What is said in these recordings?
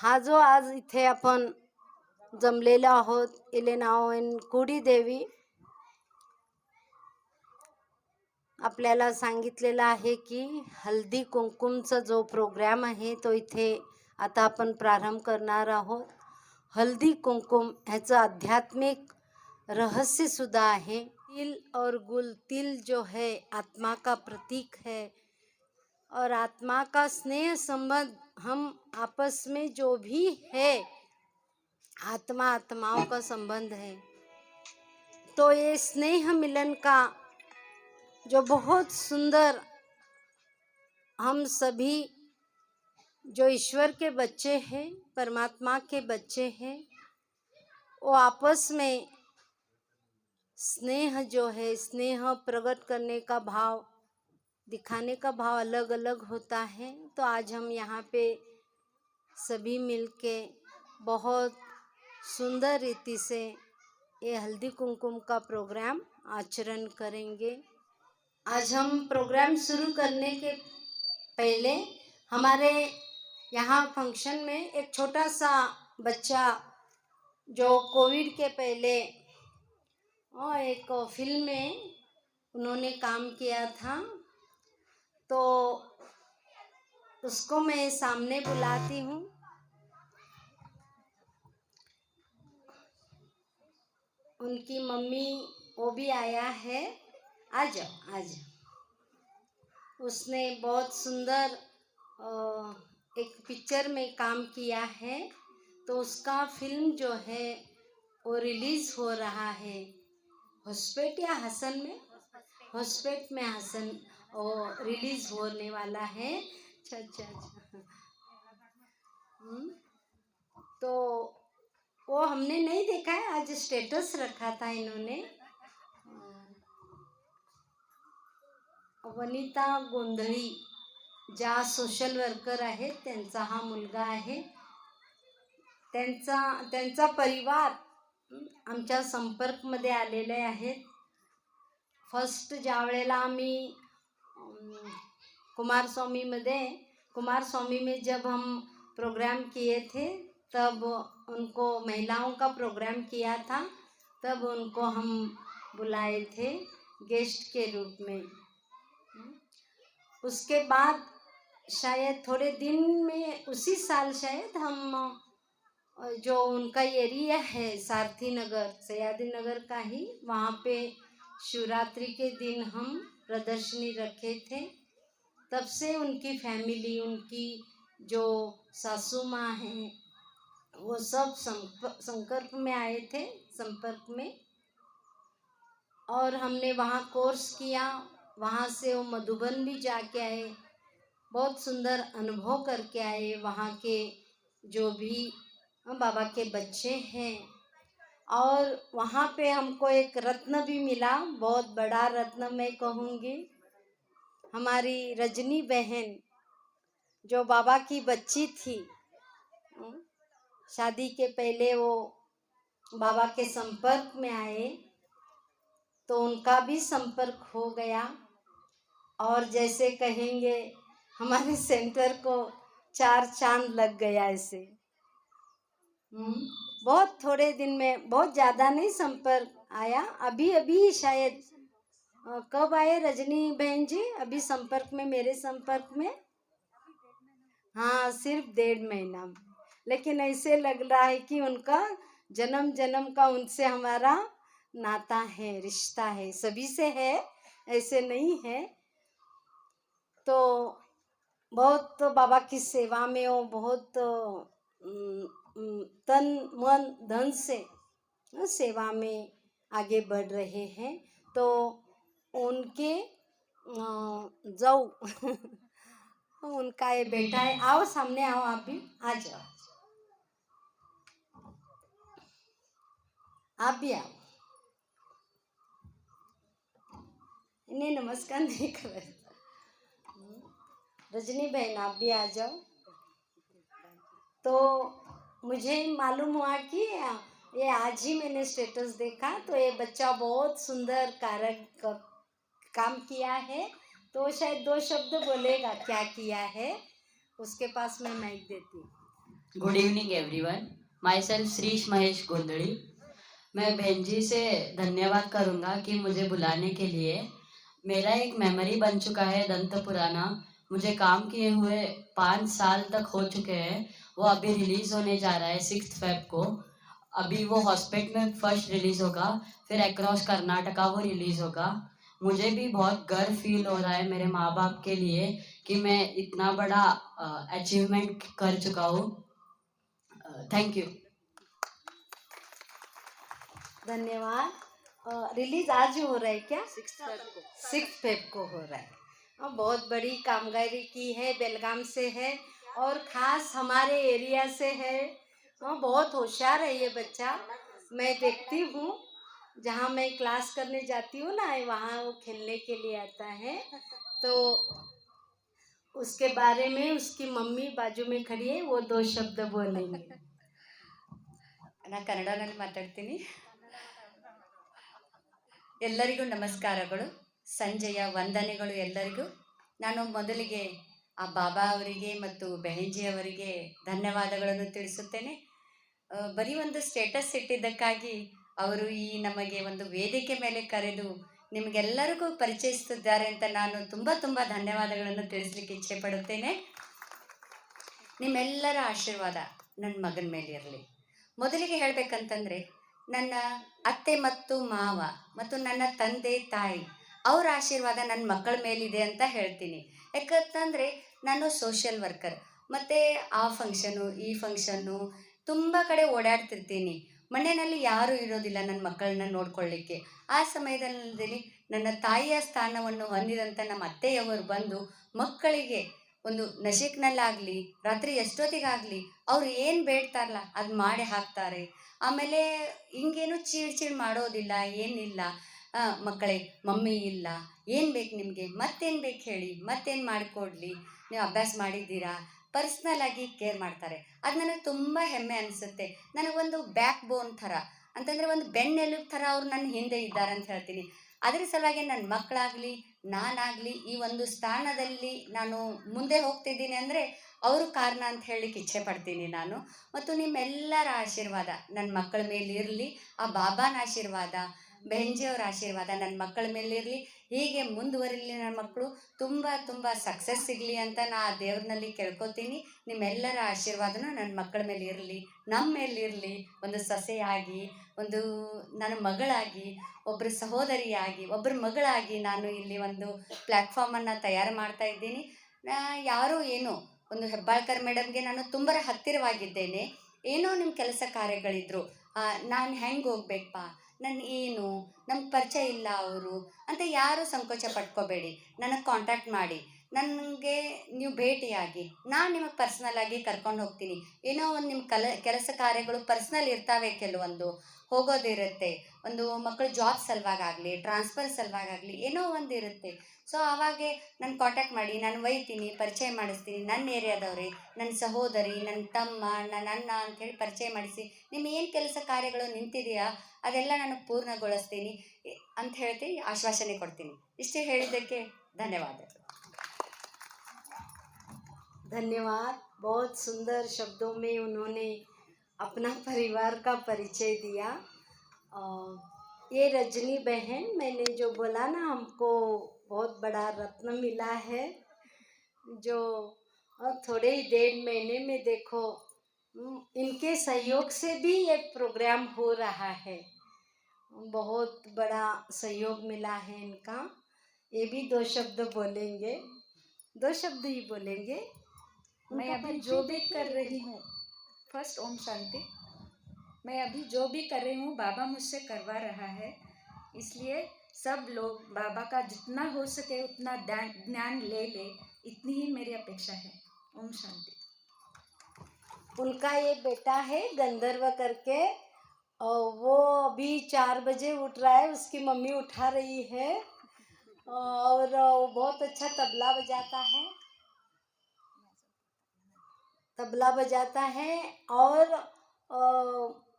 हा जो आज इथे आपण जमलेलो आहोत, इले नाव कुडी देवी आपल्याला सांगितलेलं आहे की हल्दी कुंकुमचा जो प्रोग्राम आहे तो इथे आता आपण प्रारंभ करणार आहोत. हल्दी कुंकुम ह्याचं आध्यात्मिक रहस्य सुद्धा आहे. तिल और गुल, तिल जो है आत्मा का प्रतीक है और आत्मा का स्नेह संबंध हम आपस में जो भी है आत्मा आत्माओं का संबंध है. तो ये स्नेह मिलन का जो बहुत सुंदर हम सभी जो ईश्वर के बच्चे हैं, परमात्मा के बच्चे हैं, वो आपस में स्नेह जो है, स्नेह प्रकट करने का भाव, दिखाने का भाव अलग अलग होता है. तो आज हम यहाँ पे सभी मिलके बहुत सुंदर रीति से ये हल्दी कुमकुम का प्रोग्राम आचरण करेंगे. आज हम प्रोग्राम शुरू करने के पहले हमारे यहाँ फंक्शन में एक छोटा सा बच्चा जो कोविड के पहले एक फिल्म में उन्होंने काम किया था, तो उसको मैं सामने बुलाती हूँ. उनकी मम्मी वो भी आया है. आ जाओ आ जाओ. उसने बहुत सुंदर एक पिक्चर में काम किया है, तो उसका फिल्म जो है वो रिलीज़ हो रहा है होस्पेट या हसन में, होस्पेट में हसन और रिलीज़ होने वाला है. अच्छा. तो वो हमने नहीं देखा है, आज स्टेटस रखा था इन्होंने. वनिता गोंधळी ज्या सोशल वर्कर आहेत त्यांचा हा मुलगा आहे. त्यांचा परिवार आमच्या संपर्कमध्ये आलेले आहेत. फर्स्ट ज्या वेळेला आम्ही कुमारस्वामी में जब हम प्रोग्राम किए थे, तब उनको महिलाओं का प्रोग्राम किया था, तब उनको हम बुलाए थे गेस्ट के रूप में. उसके बाद शायद थोड़े दिन में उसी साल शायद हम जो उनका एरिया है सारथी नगर, सयादी नगर का ही, वहाँ पे शिवरात्रि के दिन हम प्रदर्शनी रखे थे. तब से उनकी फैमिली, उनकी जो सासू माँ हैं, वो सब संपर्क में आए थे, संपर्क में. और हमने वहाँ कोर्स किया. वहाँ से वो मधुबन भी जाके आए, बहुत सुंदर अनुभव करके आए. वहाँ के जो भी बाबा के बच्चे हैं, और वहाँ पे हमको एक रत्न भी मिला, बहुत बड़ा रत्न मैं कहूँगी. हमारी रजनी बहन जो बाबा की बच्ची थी, शादी के पहले वो बाबा के संपर्क में आए, तो उनका भी संपर्क हो गया. और जैसे कहेंगे हमारे सेंटर को 4 चांद लग गया ऐसे. बहुत थोड़े दिन में, बहुत ज़्यादा नहीं संपर्क आया. अभी शायद कब आए रजनी बहन जी अभी संपर्क में, मेरे संपर्क में? हाँ, सिर्फ 1.5 महीना. लेकिन ऐसे लग रहा है कि उनका जन्म जन्म का उनसे हमारा नाता है, रिश्ता है. सभी से है, ऐसे नहीं है. तो बहुत बाबा की सेवा में वो बहुत तन मन धन से सेवा में आगे बढ़ रहे हैं. तो उनके जाऊ उनका ये बेटा है. आओ सामने आओ, आप भी आ जाओ, आप भी आओ. इन्हें नमस्कार नहीं कर रहे. रजनी बहन आप भी आ जाओ. तो मुझे मालूम हुआ कि ये आज ही मैंने स्टेटस देखा, तो ये बच्चा बहुत सुंदर काम किया है. तो शायद 2 शब्द बोलेगा क्या किया है. उसके पास मैं माइक देती हूँ. Good evening everyone. Myself Shreesh Mahesh Gondadi. मैं बहन जी से धन्यवाद करूँगा कि मुझे बुलाने के लिए। मेरा एक मेमोरी बन चुका है दंत पुराना। मुझे काम किए हुए 5 साल तक हो चुके हैं। वो अभी रिलीज़ होने जा रहा है 6 फेब को। अभी वो हॉस्पिटल में फर्स्ट रिलीज़ होगा, फिर अक्रॉस कर्नाटका वो रिलीज़ होगा। मुझे भी बहुत गर्व फील हो रहा है मेरे माँ बाप के लिए कि मैं इतना बड़ा अचीवमेंट कर चुका हूँ। Thank you. धन्यवाद। रिलीज आज हो रहा है क्या? 6 फेब को हो रहा है। बहुत बड़ी कामगारी की है, बेलगाम से है और ख़ास हमारे एरिया से है। बहुत होशियार है ये बच्चा। मैं देखती हूँ जहाँ मैं क्लास करने जाती हूँ ना, वहाँ वो खेलने के लिए आता है। तो उसके बारे में उसकी मम्मी बाजू में खड़ी है, वो 2 शब्द बोलेंगे। ನಾನು ಕನ್ನಡದಲ್ಲಿ ಮಾತಾಡ್ತೀನಿ. ಎಲ್ಲರಿಗೂ ನಮಸ್ಕಾರಗಳು, ಸಂಜೆಯ ವಂದನೆಗಳು ಎಲ್ಲರಿಗೂ. ನಾನು ಮೊದಲಿಗೆ ಆ ಬಾಬಾ ಅವರಿಗೆ ಮತ್ತು ಬೆಹೆಂಜಿ ಅವರಿಗೆ ಧನ್ಯವಾದಗಳನ್ನು ತಿಳಿಸುತ್ತೇನೆ. ಬರೀ ಒಂದು ಸ್ಟೇಟಸ್ ಇಟ್ಟಿದ್ದಕ್ಕಾಗಿ ಅವರು ಈ ನಮಗೆ ಒಂದು ವೇದಿಕೆ ಮೇಲೆ ಕರೆದು ನಿಮಗೆಲ್ಲರಿಗೂ ಪರಿಚಯಿಸುತ್ತಿದ್ದಾರೆ ಅಂತ ನಾನು ತುಂಬ ತುಂಬ ಧನ್ಯವಾದಗಳನ್ನು ತಿಳಿಸ್ಲಿಕ್ಕೆ ಇಚ್ಛೆ ಪಡುತ್ತೇನೆ. ನಿಮ್ಮೆಲ್ಲರ ಆಶೀರ್ವಾದ ನನ್ನ ಮಗನ ಮೇಲೆ ಇರಲಿ. ಮೊದಲಿಗೆ ಹೇಳಬೇಕಂತಂದರೆ, ನನ್ನ ಅತ್ತೆ ಮತ್ತು ಮಾವ ಮತ್ತು ನನ್ನ ತಂದೆ ತಾಯಿ ಅವರ ಆಶೀರ್ವಾದ ನನ್ನ ಮಕ್ಕಳ ಮೇಲಿದೆ ಅಂತ ಹೇಳ್ತೀನಿ. ಯಾಕಂತಂದರೆ ನಾನು ಸೋಷಿಯಲ್ ವರ್ಕರ್, ಮತ್ತು ಆ ಫಂಕ್ಷನು ಈ ಫಂಕ್ಷನ್ನು ತುಂಬ ಕಡೆ ಓಡಾಡ್ತಿರ್ತೀನಿ. ಮನೆಯಲ್ಲಿ ಯಾರೂ ಇರೋದಿಲ್ಲ ನನ್ನ ಮಕ್ಕಳನ್ನ ನೋಡ್ಕೊಳ್ಳಿಕ್ಕೆ. ಆ ಸಮಯದಲ್ಲಿ ನನ್ನ ತಾಯಿಯ ಸ್ಥಾನವನ್ನು ಹೊಂದಿದಂಥ ನಮ್ಮ ಅತ್ತೆಯವರು ಬಂದು ಮಕ್ಕಳಿಗೆ ಒಂದು ನಶಿಕ್ನಲ್ಲಾಗಲಿ ರಾತ್ರಿ ಎಷ್ಟೊತ್ತಿಗಾಗಲಿ ಅವ್ರು ಏನು ಬೇಡ್ತಾರಲ್ಲ ಅದು ಮಾಡಿ ಹಾಕ್ತಾರೆ. ಆಮೇಲೆ ಹಿಂಗೇನು ಚೀಡ್ ಮಾಡೋದಿಲ್ಲ, ಏನಿಲ್ಲ. ಮಕ್ಕಳೇ, ಮಮ್ಮಿ ಇಲ್ಲ, ಏನು ಬೇಕು ನಿಮಗೆ, ಮತ್ತೇನು ಬೇಕು ಹೇಳಿ, ಮತ್ತೇನು ಮಾಡಿಕೊಡ್ಲಿ, ನೀವು ಅಭ್ಯಾಸ ಮಾಡಿದ್ದೀರಾ, ಪರ್ಸ್ನಲ್ ಆಗಿ ಕೇರ್ ಮಾಡ್ತಾರೆ. ಅದು ನನಗೆ ತುಂಬ ಹೆಮ್ಮೆ ಅನಿಸುತ್ತೆ. ನನಗೊಂದು ಬ್ಯಾಕ್ ಬೋನ್ ಥರ, ಅಂತಂದರೆ ಒಂದು ಬೆನ್ನೆಲುಬು ಥರ ಅವ್ರು ನನ್ನ ಹಿಂದೆ ಇದ್ದಾರೆ ಅಂತ ಹೇಳ್ತೀನಿ. ಅದರ ಸಲುವಾಗಿ ನನ್ನ ಮಕ್ಕಳಾಗಲಿ ನಾನಾಗಲಿ ಈ ಒಂದು ಸ್ಥಾನದಲ್ಲಿ ನಾನು ಮುಂದೆ ಹೋಗ್ತಿದ್ದೀನಿ ಅಂದರೆ ಅವರು ಕಾರಣ ಅಂತ ಹೇಳಲಿಕ್ಕೆ ಇಚ್ಛೆ ಪಡ್ತೀನಿ ನಾನು. ಮತ್ತು ನಿಮ್ಮೆಲ್ಲರ ಆಶೀರ್ವಾದ ನನ್ನ ಮಕ್ಕಳ ಮೇಲೆ ಇರಲಿ. ಆ ಬಾಬಾನ ಆಶೀರ್ವಾದ, ಬೆಹೆಂಜಿಯವರ ಆಶೀರ್ವಾದ ನನ್ನ ಮಕ್ಕಳ ಮೇಲೆ ಇರಲಿ. ಹೀಗೆ ಮುಂದುವರಿಲಿ ನನ್ನ ಮಕ್ಕಳು, ತುಂಬ ತುಂಬ ಸಕ್ಸಸ್ ಸಿಗಲಿ ಅಂತ ನಾ ದೇವ್ರನಲ್ಲಿ ಕೇಳ್ಕೊತೀನಿ. ನಿಮ್ಮೆಲ್ಲರ ಆಶೀರ್ವಾದನೂ ನನ್ನ ಮಕ್ಕಳ ಮೇಲೆ ಇರಲಿ, ನಮ್ಮ ಮೇಲೆ ಇರಲಿ. ಒಂದು ಸೊಸೆಯಾಗಿ, ಒಂದು ನನ್ನ ಮಗಳಾಗಿ, ಒಬ್ಬರ ಸಹೋದರಿಯಾಗಿ, ಒಬ್ಬರ ಮಗಳಾಗಿ ನಾನು ಇಲ್ಲಿ ಒಂದು ಪ್ಲ್ಯಾಟ್ಫಾರ್ಮನ್ನು ತಯಾರು ಮಾಡ್ತಾ ಇದ್ದೀನಿ. ಯಾರೂ ಏನೋ ಒಂದು ಹೆಬ್ಬಾಳ್ಕರ್ ಮೇಡಮ್ಗೆ ನಾನು ತುಂಬ ಹತ್ತಿರವಾಗಿದ್ದೇನೆ. ಏನೋ ನಿಮ್ಮ ಕೆಲಸ ಕಾರ್ಯಗಳಿದ್ರು, ನಾನು ಹೆಂಗೆ ಹೋಗ್ಬೇಕಪ್ಪ, ನನ್ನ ಏನು, ನಮ್ಗೆ ಪರಿಚಯ ಇಲ್ಲ ಅವರು ಅಂತ ಯಾರೂ ಸಂಕೋಚ ಪಟ್ಕೋಬೇಡಿ. ನನಗೆ ಕಾಂಟ್ಯಾಕ್ಟ್ ಮಾಡಿ, ನನಗೆ ನೀವು ಭೇಟಿಯಾಗಿ, ನಾನು ನಿಮಗೆ ಪರ್ಸ್ನಲಾಗಿ ಕರ್ಕೊಂಡು ಹೋಗ್ತೀನಿ. ಏನೋ ಒಂದು ನಿಮ್ಮ ಕೆಲಸ ಕಾರ್ಯಗಳು ಪರ್ಸ್ನಲ್ ಇರ್ತಾವೆ, ಕೆಲವೊಂದು ಹೋಗೋದಿರುತ್ತೆ. ಒಂದು ಮಕ್ಕಳು ಜಾಬ್ ಸಲುವಾಗಲಿ, ಟ್ರಾನ್ಸ್ಫರ್ ಸಲುವಾಗಲಿ ಏನೋ ಒಂದು ಇರುತ್ತೆ. ಸೊ ಆವಾಗೆ ನಾನು ಕಾಂಟ್ಯಾಕ್ಟ್ ಮಾಡಿ, ನಾನು ಒಯ್ತೀನಿ, ಪರಿಚಯ ಮಾಡಿಸ್ತೀನಿ. ನನ್ನ ಏರಿಯಾದವ್ರೆ, ನನ್ನ ಸಹೋದರಿ, ನನ್ನ ತಮ್ಮ, ನನ್ನ ಅಣ್ಣ ಅಂಥೇಳಿ ಪರಿಚಯ ಮಾಡಿಸಿ, ನಿಮ್ಮ ಏನು ಕೆಲಸ ಕಾರ್ಯಗಳು ನಿಂತಿದೆಯಾ ಅದೆಲ್ಲ ನಾನು ಪೂರ್ಣಗೊಳಿಸ್ತೀನಿ ಅಂತ ಹೇಳ್ತೀನಿ, ಆಶ್ವಾಸನೆ ಕೊಡ್ತೀನಿ. ಇಷ್ಟೇ ಹೇಳಿದ್ದಕ್ಕೆ ಧನ್ಯವಾದಗಳು. धन्यवाद। बहुत सुंदर शब्दों में उन्होंने अपना परिवार का परिचय दिया। ये रजनी बहन, मैंने जो बोला ना, हमको बहुत बड़ा रत्न मिला है, जो थोड़े ही 1.5 महीने में देखो इनके सहयोग से भी ये प्रोग्राम हो रहा है। बहुत बड़ा सहयोग मिला है इनका। ये भी 2 शब्द बोलेंगे, 2 शब्द ही बोलेंगे। मैं अभी जो भी कर रही हूँ, फर्स्ट ओम शांति, मैं अभी जो भी कर रही हूँ बाबा मुझसे करवा रहा है। इसलिए सब लोग बाबा का जितना हो सके उतना ज्ञान ले ले, इतनी ही मेरी अपेक्षा है। ओम शांति। उनका ये बेटा है गंधर्व करके, और वो अभी 4 बजे उठ रहा है, उसकी मम्मी उठा रही है। और वो बहुत अच्छा तबला बजाता है और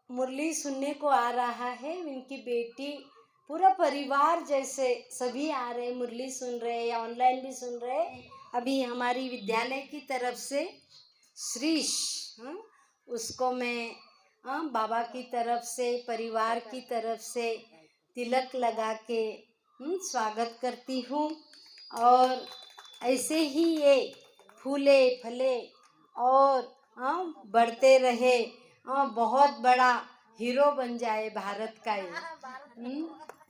मुरली सुनने को आ रहा है। उनकी बेटी, पूरा परिवार जैसे सभी आ रहे, मुरली सुन रहे या ऑनलाइन भी सुन रहे। अभी हमारी विद्यालय की तरफ से श्रीश उसको मैं बाबा की तरफ से, परिवार की तरफ से तिलक लगा के स्वागत करती हूँ। और ऐसे ही ये फूले फले और बढ़ते रहे, बहुत बड़ा हीरो बन जाए भारत का ये।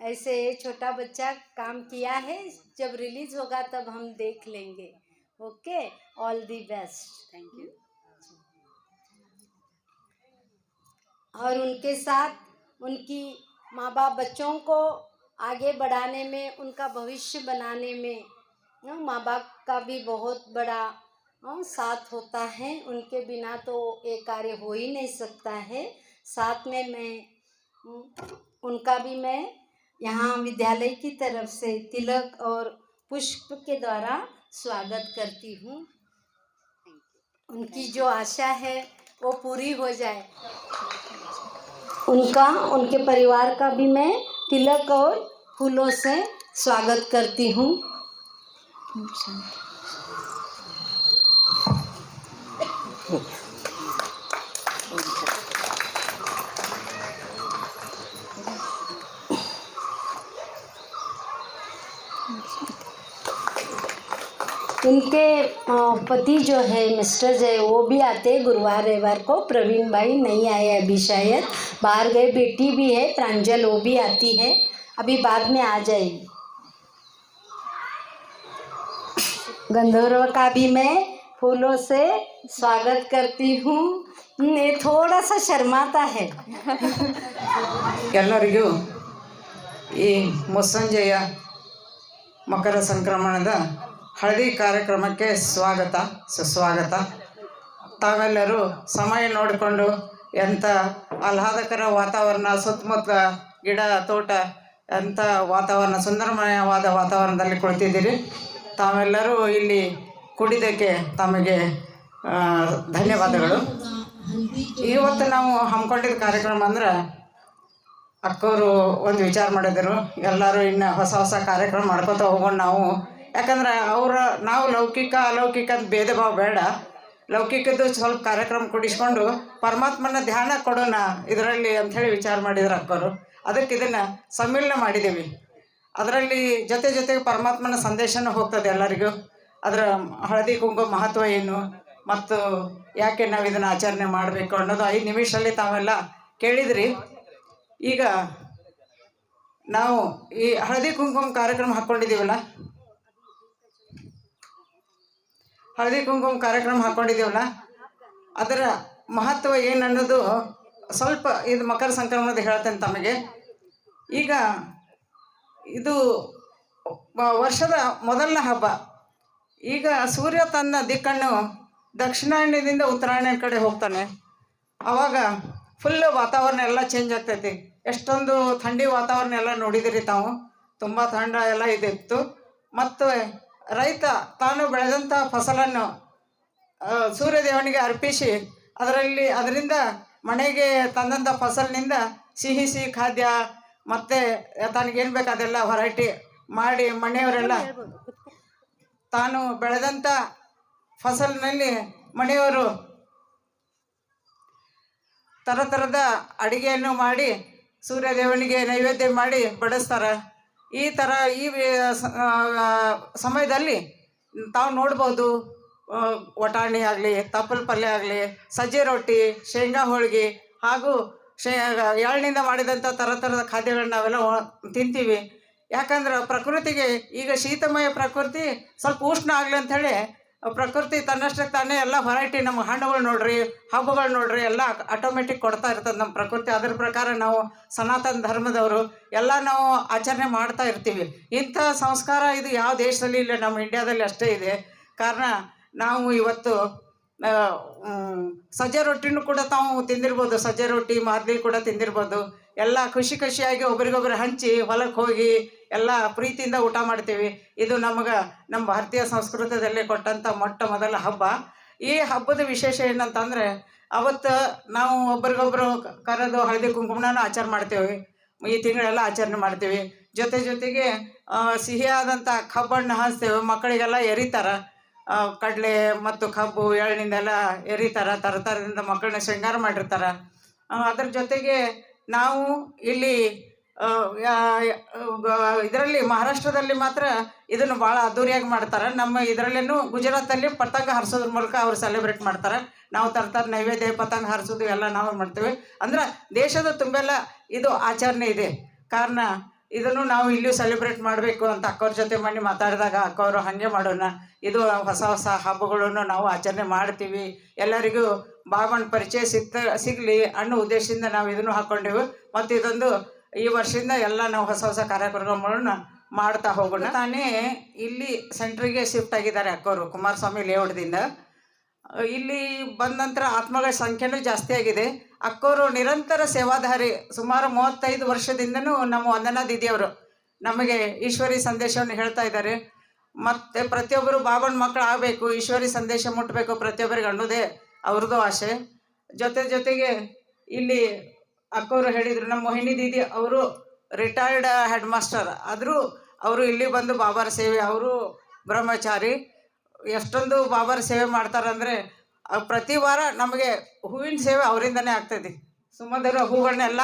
ऐसे छोटा बच्चा काम किया है, जब रिलीज होगा तब हम देख लेंगे। Okay, all the best. Thank you. और उनके साथ उनकी माँ बाप बच्चों को आगे बढ़ाने में, उनका भविष्य बनाने में माँ बाप का भी बहुत बड़ा साथ होता है। उनके बिना तो ये कार्य हो ही नहीं सकता है। साथ में मैं उनका भी मैं यहाँ विद्यालय की तरफ से तिलक और पुष्प के द्वारा स्वागत करती हूँ। उनकी जो आशा है वो पूरी हो जाए, उनका, उनके परिवार का भी मैं तिलक और फूलों से स्वागत करती हूँ। इनके पति जो है मिस्टर जय, वो भी आते गुरुवार रविवार को। प्रवीण भाई नहीं आए अभी, शायद बाहर गए। बेटी भी है प्रांजल, वो भी आती है, अभी बाद में आ जाएगी। गंधर्व का भी मैं फूलों से स्वागत करती हूँ। ये थोड़ा सा शर्माता है। ಎಲ್ಲರಿಗೂ ಈ ಮುಸ್ಸಂಜೆಯ ಮಕರ ಸಂಕ್ರಮಣದ ಹಳದಿ ಕಾರ್ಯಕ್ರಮಕ್ಕೆ ಸ್ವಾಗತ ಸುಸ್ವಾಗತ. ತಾವೆಲ್ಲರೂ ಸಮಯ ನೋಡಿಕೊಂಡು ಎಂಥ ಆಹ್ಲಾದಕರ ವಾತಾವರಣ, ಸುತ್ತಮುತ್ತ ಗಿಡ ತೋಟ, ಎಂಥ ವಾತಾವರಣ, ಸುಂದರಮಯವಾದ ವಾತಾವರಣದಲ್ಲಿ ಕುಳಿತಿದ್ದೀರಿ. ತಾವೆಲ್ಲರೂ ಇಲ್ಲಿ ಕುಡಿದಕ್ಕೆ ತಮಗೆ ಧನ್ಯವಾದಗಳು. ಇವತ್ತು ನಾವು ಹಮ್ಮಿಕೊಂಡಿದ್ದ ಕಾರ್ಯಕ್ರಮ ಅಂದ್ರೆ, ಅಕ್ಕವರು ಒಂದು ವಿಚಾರ ಮಾಡಿದರು, ಎಲ್ಲರೂ ಇನ್ನು ಹೊಸ ಹೊಸ ಕಾರ್ಯಕ್ರಮ ಮಾಡ್ಕೊತ ಹೋಗೋಣ ನಾವು. ಯಾಕಂದ್ರೆ ನಾವು ಲೌಕಿಕ ಅಲೌಕಿಕ ಅಂತ ಭೇದ ಭಾವ ಬೇಡ, ಲೌಕಿಕದ್ದು ಸ್ವಲ್ಪ ಕಾರ್ಯಕ್ರಮ ಕೊಡಿಸ್ಕೊಂಡು ಪರಮಾತ್ಮನ ಧ್ಯಾನ ಕೊಡೋಣ ಇದರಲ್ಲಿ ಅಂಥೇಳಿ ವಿಚಾರ ಮಾಡಿದ್ರು ಅಕ್ಕವರು. ಅದಕ್ಕೆ ಇದನ್ನು ಸಮ್ಮಿಲನ ಮಾಡಿದ್ದೀವಿ. ಅದರಲ್ಲಿ ಜೊತೆಗೆ ಪರಮಾತ್ಮನ ಸಂದೇಶನೂ ಹೋಗ್ತದೆ ಎಲ್ಲರಿಗೂ. ಅದರ ಹಳದಿ ಕುಂಕುಮ ಮಹತ್ವ ಏನು ಮತ್ತು ಯಾಕೆ ನಾವು ಇದನ್ನು ಆಚರಣೆ ಮಾಡಬೇಕು ಅನ್ನೋದು 5 ನಿಮಿಷದಲ್ಲಿ ತಾವೆಲ್ಲ ಕೇಳಿದ್ರಿ. ಈಗ ನಾವು ಈ ಹಳದಿ ಕುಂಕುಮ ಕಾರ್ಯಕ್ರಮ ಹಾಕ್ಕೊಂಡಿದ್ದೀವಲ್ಲ, ಅದರ ಮಹತ್ವ ಏನು ಅನ್ನೋದು ಸ್ವಲ್ಪ ಇದು ಮಕರ ಸಂಕ್ರಮಣದ ಹೇಳ್ತೇನೆ ತಮಗೆ. ಈಗ ಇದು ವರ್ಷದ ಮೊದಲನೇ ಹಬ್ಬ. ಈಗ ಸೂರ್ಯ ತನ್ನ ದಿಕ್ಕನ್ನು ದಕ್ಷಿಣಾಯನದಿಂದ ಉತ್ತರಾಯಣ ಕಡೆ ಹೋಗ್ತಾನೆ. ಆವಾಗ ಫುಲ್ ವಾತಾವರಣ ಎಲ್ಲ ಚೇಂಜ್ ಆಗ್ತೈತಿ. ಎಷ್ಟೊಂದು ಥಂಡಿ ವಾತಾವರಣ ಎಲ್ಲ ನೋಡಿದಿರಿ ತಾವು, ತುಂಬ ಥಂಡ ಎಲ್ಲ ಇದಿತ್ತು. ಮತ್ತು ರೈತ ತಾನು ಬೆಳೆದಂಥ ಫಸಲನ್ನು ಸೂರ್ಯದೇವನಿಗೆ ಅರ್ಪಿಸಿ ಅದರಿಂದ ಮನೆಗೆ ತಂದಂಥ ಫಸಲಿನಿಂದ ಸಿಹಿ ಖಾದ್ಯ ಮತ್ತು ತನಗೇನು ಬೇಕು ಅದೆಲ್ಲ ವೆರೈಟಿ ಮಾಡಿ ಮನೆಯವರೆಲ್ಲ ತಾನು ಬೆಳೆದಂಥ ಫಸಲಿನಲ್ಲಿ ಮನೆಯವರು ಥರದ ಅಡುಗೆಯನ್ನು ಮಾಡಿ ಸೂರ್ಯದೇವನಿಗೆ ನೈವೇದ್ಯ ಮಾಡಿ ಬಡಿಸ್ತಾರೆ. ಈ ಸಮಯದಲ್ಲಿ ತಾವು ನೋಡ್ಬೋದು, ವಟಾಣಿ ಆಗಲಿ, ತಪ್ಪಲು ಪಲ್ಯ ಆಗಲಿ, ಸಜ್ಜೆ ರೊಟ್ಟಿ, ಶೇಂಗಾ ಹೋಳಿಗೆ ಹಾಗೂ ಎಳ್ಳಿನಿಂದ ಮಾಡಿದಂಥ ಥರದ ಖಾದ್ಯಗಳನ್ನ ನಾವೆಲ್ಲ ತಿಂತೀವಿ. ಯಾಕಂದ್ರೆ ಪ್ರಕೃತಿಗೆ ಈಗ ಶೀತಮಯ ಪ್ರಕೃತಿ ಸ್ವಲ್ಪ ಉಷ್ಣ ಆಗಲಿ ಅಂಥೇಳಿ ಪ್ರಕೃತಿ ತನ್ನಷ್ಟಕ್ಕೆ ತಾನೇ ಎಲ್ಲ ವೆರೈಟಿ, ನಮ್ಮ ಹಣ್ಣುಗಳು ನೋಡ್ರಿ, ಹಬ್ಬಗಳು ನೋಡ್ರಿ, ಎಲ್ಲ ಆಟೋಮೆಟಿಕ್ ಕೊಡ್ತಾ ಇರ್ತದೆ ನಮ್ಮ ಪ್ರಕೃತಿ. ಅದ್ರ ಪ್ರಕಾರ ನಾವು ಸನಾತನ ಧರ್ಮದವರು ಎಲ್ಲ ನಾವು ಆಚರಣೆ ಮಾಡ್ತಾ ಇರ್ತೀವಿ. ಇಂಥ ಸಂಸ್ಕಾರ ಇದು ಯಾವ ದೇಶದಲ್ಲಿ ಇಲ್ಲ, ನಮ್ಮ ಇಂಡಿಯಾದಲ್ಲಿ ಅಷ್ಟೇ ಇದೆ. ಕಾರಣ ನಾವು ಇವತ್ತು ಸಜ್ಜೆ ರೊಟ್ಟಿನೂ ಕೂಡ ತಾವು ತಿಂದಿರ್ಬೋದು, ಸಜ್ಜೆ ರೊಟ್ಟಿ ಮಾದಲಿ ಕೂಡ ತಿಂದಿರ್ಬೋದು. ಎಲ್ಲ ಖುಷಿಯಾಗಿ ಒಬ್ರಿಗೊಬ್ರು ಹಂಚಿ ಹೊಲಕ್ಕೆ ಹೋಗಿ ಎಲ್ಲ ಪ್ರೀತಿಯಿಂದ ಊಟ ಮಾಡ್ತೀವಿ. ಇದು ನಮ್ಮ ಭಾರತೀಯ ಸಂಸ್ಕೃತದಲ್ಲಿ ಕೊಟ್ಟಂಥ ಮೊದಲ ಹಬ್ಬ. ಈ ಹಬ್ಬದ ವಿಶೇಷ ಏನಂತಂದರೆ, ಅವತ್ತು ನಾವು ಒಬ್ರಿಗೊಬ್ರು ಕರೆದು ಹಳದಿ ಕುಂಕುಮನ ಆಚರಣೆ ಮಾಡ್ತೇವೆ. ಈ ತಿಂಗಳೆಲ್ಲ ಆಚರಣೆ ಮಾಡ್ತೀವಿ. ಜೊತೆಗೆ ಸಿಹಿಯಾದಂಥ ಕಬ್ಬನ್ನು ಹಂಚ್ತೇವೆ, ಮಕ್ಕಳಿಗೆಲ್ಲ ಎರಿತಾರೆ. ಕಡಲೆ ಮತ್ತು ಕಬ್ಬು ಎಳ್ಳಿಂದೆಲ್ಲ ಎರಿತಾರೆ, ತರತರದಿಂದ ಮಕ್ಕಳನ್ನ ಶೃಂಗಾರ ಮಾಡಿರ್ತಾರೆ. ಅದ್ರ ಜೊತೆಗೆ ನಾವು ಇಲ್ಲಿ ಇದರಲ್ಲಿ ಮಹಾರಾಷ್ಟ್ರದಲ್ಲಿ ಮಾತ್ರ ಇದನ್ನು ಭಾಳ ಅದ್ದೂರಿಯಾಗಿ ಮಾಡ್ತಾರೆ. ನಮ್ಮ ಇದರಲ್ಲೇನು ಗುಜರಾತಲ್ಲಿ ಪತಂಗ ಹಾರಿಸೋದ್ರ ಮೂಲಕ ಅವ್ರು ಸೆಲೆಬ್ರೇಟ್ ಮಾಡ್ತಾರೆ. ನಾವು ತರ್ತಾರೆ ನೈವೇದ್ಯ, ಪತಂಗ ಹಾರಿಸೋದು ಎಲ್ಲ ನಾವು ಮಾಡ್ತೇವೆ. ಅಂದ್ರೆ ದೇಶದ ತುಂಬೆಲ್ಲ ಇದು ಆಚರಣೆ ಇದೆ. ಕಾರಣ ಇದನ್ನು ನಾವು ಇಲ್ಲಿಯೂ ಸೆಲೆಬ್ರೇಟ್ ಮಾಡಬೇಕು ಅಂತ ಅಕ್ಕವ್ರ ಜೊತೆ ಮನೆ ಮಾತಾಡಿದಾಗ ಅಕ್ಕವರು ಹಾಗೆ ಮಾಡೋಣ, ಇದು ಹೊಸ ಹೊಸ ಹಬ್ಬಗಳನ್ನು ನಾವು ಆಚರಣೆ ಮಾಡ್ತೀವಿ, ಎಲ್ಲರಿಗೂ ಬಾಬನ ಪರಿಚಯ ಸಿಗಲಿ ಅನ್ನೋ ಉದ್ದೇಶದಿಂದ ನಾವು ಇದನ್ನು ಹಾಕ್ಕೊಂಡೇವು. ಮತ್ತು ಇದೊಂದು ಈ ವರ್ಷದಿಂದ ಎಲ್ಲ ನಾವು ಹೊಸ ಹೊಸ ಕಾರ್ಯಕ್ರಮಗಳನ್ನ ಮಾಡ್ತಾ ಹೋಗೋಣ. ತಾನೇ ಇಲ್ಲಿ ಸೆಂಟ್ರಿಗೆ ಶಿಫ್ಟ್ ಆಗಿದ್ದಾರೆ ಅಕ್ಕವರು, ಕುಮಾರಸ್ವಾಮಿ ಲೇಔಟ್ದಿಂದ. ಇಲ್ಲಿ ಬಂದ ನಂತರ ಆತ್ಮಗಳ ಸಂಖ್ಯೆನೂ ಜಾಸ್ತಿ ಆಗಿದೆ. ಅಕ್ಕವರು ನಿರಂತರ ಸೇವಾಧಾರಿ, ಸುಮಾರು 35 ವರ್ಷದಿಂದನೂ ನಮ್ಮ ವಂದನಾ ದೀದಿಯವರು ನಮಗೆ ಈಶ್ವರಿ ಸಂದೇಶವನ್ನು ಹೇಳ್ತಾ ಇದ್ದಾರೆ. ಮತ್ತು ಪ್ರತಿಯೊಬ್ಬರು ಬಾಬನ ಮಕ್ಕಳು ಆಗಬೇಕು, ಈಶ್ವರಿ ಸಂದೇಶ ಮುಟ್ಟಬೇಕು ಪ್ರತಿಯೊಬ್ಬರಿಗೆ ಅನ್ನೋದೇ ಅವ್ರದ್ದು ಆಸೆ. ಜೊತೆಗೆ ಇಲ್ಲಿ ಅಕ್ಕವರು ಹೇಳಿದರು, ನಮ್ಮ ಮೋಹಿನಿ ದೀದಿ ಅವರು ರಿಟೈರ್ಡ್ ಹೆಡ್ ಮಾಸ್ಟರ್ ಆದರೂ ಅವರು ಇಲ್ಲಿ ಬಂದು ಬಾಬಾರ ಸೇವೆ, ಅವರು ಬ್ರಹ್ಮಚಾರಿ, ಎಷ್ಟೊಂದು ಬಾಬಾರ ಸೇವೆ ಮಾಡ್ತಾರಂದರೆ ಪ್ರತಿ ವಾರ ನಮಗೆ ಹೂವಿನ ಸೇವೆ ಅವರಿಂದನೇ ಆಗ್ತದೆ. ಸುಮಧುರ ಹೂಗಳನ್ನೆಲ್ಲ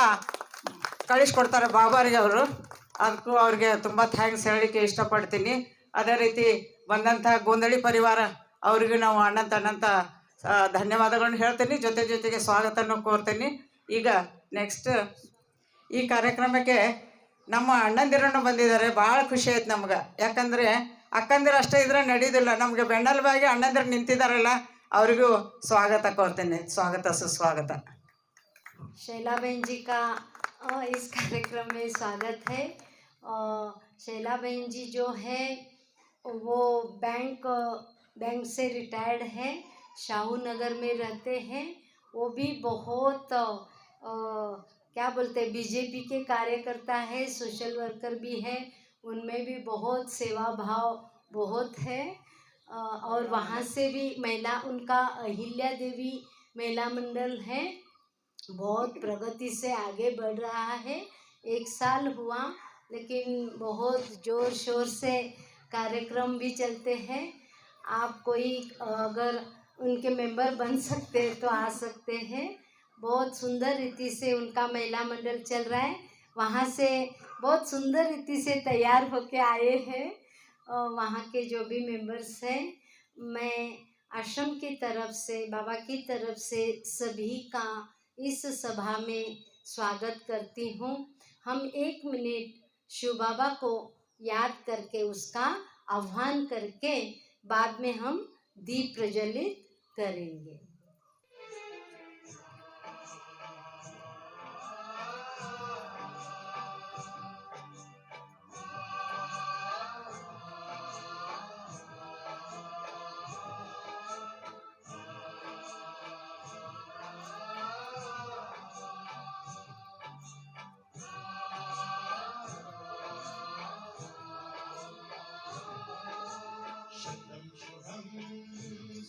ಕಳಿಸ್ಕೊಡ್ತಾರೆ ಬಾಬಾರಿಗೆ ಅವರು. ಅದಕ್ಕೂ ಅವ್ರಿಗೆ ತುಂಬ ಥ್ಯಾಂಕ್ಸ್ ಹೇಳಲಿಕ್ಕೆ ಇಷ್ಟಪಡ್ತೀನಿ. ಅದೇ ರೀತಿ ಬಂದಂಥ ಗೋಂದಳಿ ಪರಿವಾರ ಅವರಿಗೂ ನಾವು ಅನಂತ ಧನ್ಯವಾದಗಳನ್ನು ಹೇಳ್ತೀನಿ. ಜೊತೆಗೆ ಸ್ವಾಗತನೂ ಕೋರ್ತೀನಿ. ಈಗ ನೆಕ್ಸ್ಟ್ ಈ ಕಾರ್ಯಕ್ರಮಕ್ಕೆ ನಮ್ಮ ಅಣ್ಣಂದಿರನ್ನು ಬಂದಿದ್ದಾರೆ. ಭಾಳ ಖುಷಿ ಆಯ್ತು ನಮ್ಗೆ. ಯಾಕಂದರೆ ಅಕ್ಕಂದಿರು ಅಷ್ಟೇ ಇದ್ರೆ ನಡೆಯೋದಿಲ್ಲ, ನಮಗೆ ಬೆನ್ನೆಲುಬಾಗಿ ಅಣ್ಣಂದಿರು ನಿಂತಿದ್ದಾರಲ್ಲ, ಅವರಿಗೂ ಸ್ವಾಗತ ಕೋರ್ತೇನೆ. ಸ್ವಾಗತ ಸುಸ್ವಾಗತ. शैला बहन जी का इस कार्यक्रम में स्वागत है. शैला बहन जी जो है वो बैंक से रिटायर्ड है, शाहू नगर में रहते हैं. वो भी बहुत क्या बोलते हैं, बीजेपी के कार्यकर्ता है, सोशल वर्कर भी है. उनमें भी बहुत सेवा भाव बहुत है. और वहाँ से भी महिला, उनका अहिल्या देवी महिला मंडल है, बहुत प्रगति से आगे बढ़ रहा है. 1 साल हुआ लेकिन बहुत ज़ोर शोर से कार्यक्रम भी चलते हैं. आप कोई अगर उनके मेंबर बन सकते हैं तो आ सकते हैं. बहुत सुंदर रीति से उनका महिला मंडल चल रहा है. वहाँ से बहुत सुंदर रीति से तैयार होके आए हैं वहाँ के जो भी मेंबर्स हैं. मैं आश्रम की तरफ से, बाबा की तरफ से सभी का इस सभा में स्वागत करती हूँ. हम 1 मिनट शिव बाबा को याद करके उसका आह्वान करके बाद में हम दीप प्रज्वलित करेंगे.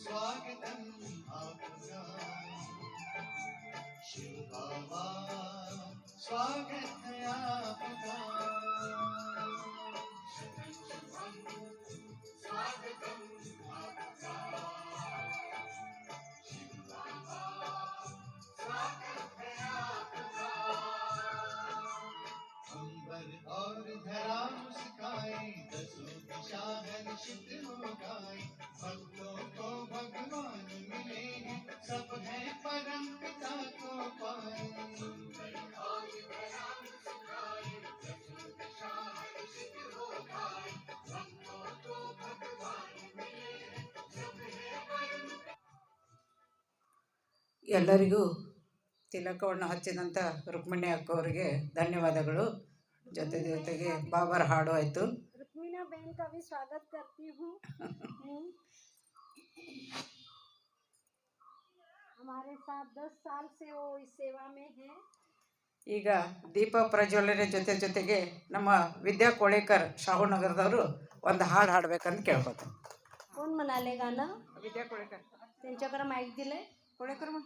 स्वागतम आपका शिव बाबा, स्वागत है आपका. स्वागतम आपका शिव बाबा, स्वागत है आपका. अंबर और धरा मुस्काए, दसों दिशा हर्षित हो गाए. भक्तों को भगवान मिले हैं, सब है परम पिता को पाए. ಎಲ್ಲರಿಗೂ ತಿಲಕವನ್ನು ಹಚ್ಚಿದಂಥ ರುಕ್ಮಿಣಿ ಅಕ್ಕವರಿಗೆ ಧನ್ಯವಾದಗಳು. ಜೊತೆಗೆ ಬಾಬರ ಹಾಡು ಆಯಿತು. रुक्मिना बहन का भी स्वागत करती हूँ. हमारे साथ 10 साल से वो इस सेवा में है. ಈಗ ದೀಪ ಪ್ರಜ್ವಲನೆ ಜೊತೆಗೆ ನಮ್ಮ ವಿದ್ಯಾ ಕೋಳೇಕರ್ ಶಾಹುನಗರದವರು ಒಂದು ಹಾಡು ಹಾಡ್ಬೇಕಂತ ಕೇಳ್ಕೊತೀನಿ. कोण म्हणाले गाणं? ವಿದ್ಯಾ ಕೋಳೇಕರ್ त्यांच्याकडे माईक दिले. ಕೋಳೇಕರ್ हो.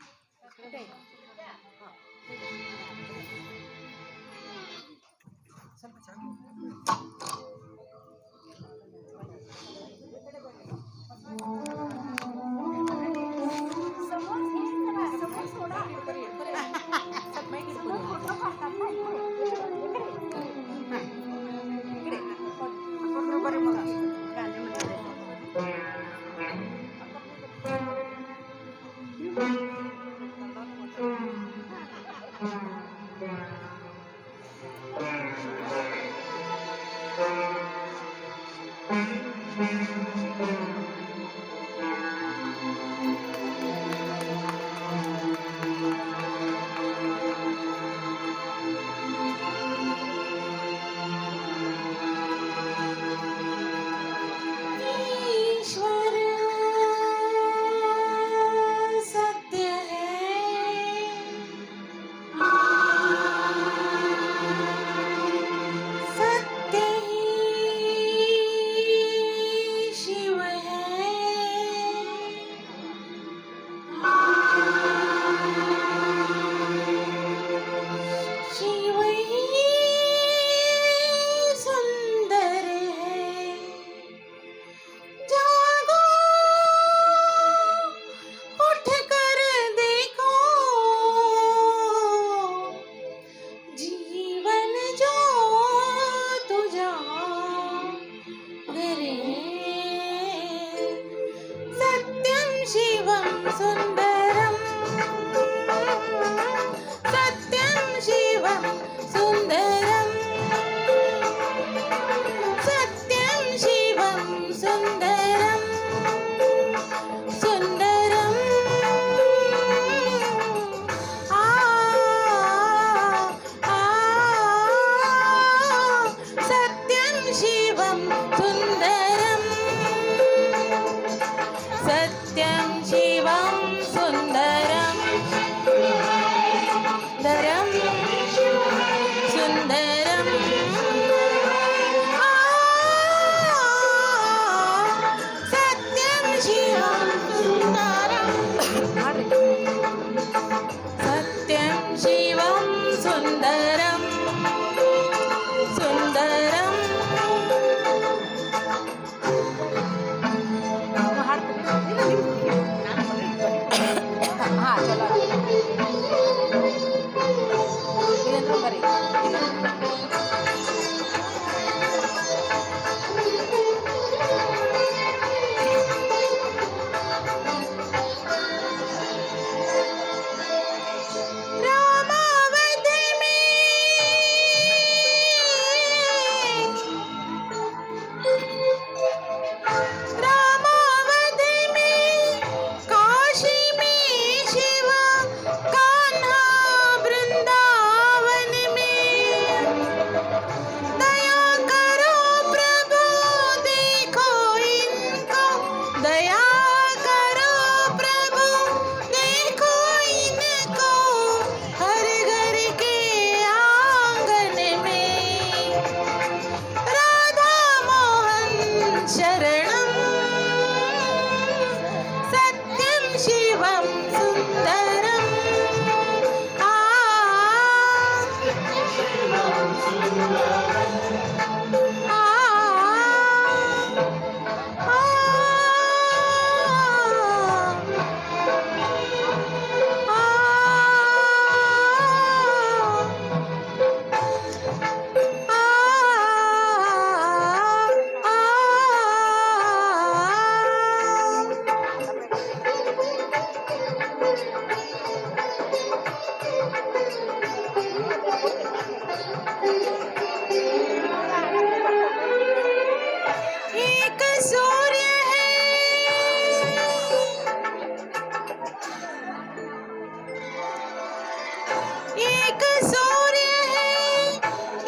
एक सूर्य है,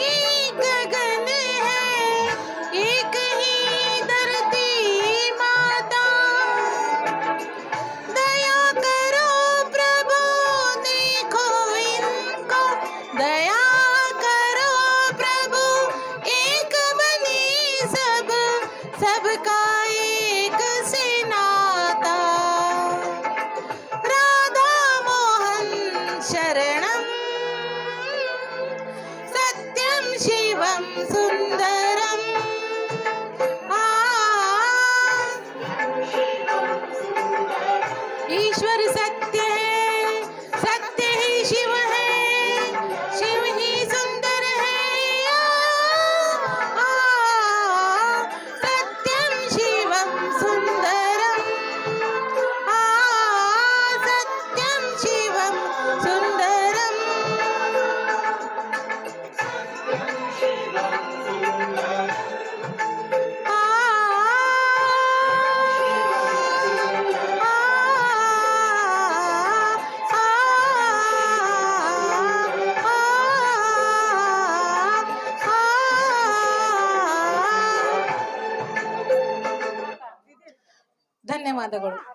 एक गगन है, एक ही धरती माता। दया करो प्रभु, देखो इनको, दया करो प्रभु, एक बनी सब, सबका एक से नाता। राधा मोहन शरणम, सत्यम शिवम सुंदरम। ईश्वर सत्य है, सत्य ही शिव है, शिव ही सुंदर है। सत्यम शिवम सुंदरम, सत्यम शिवम सुंदरम। ಧನ್ಯವಾದಗಳು.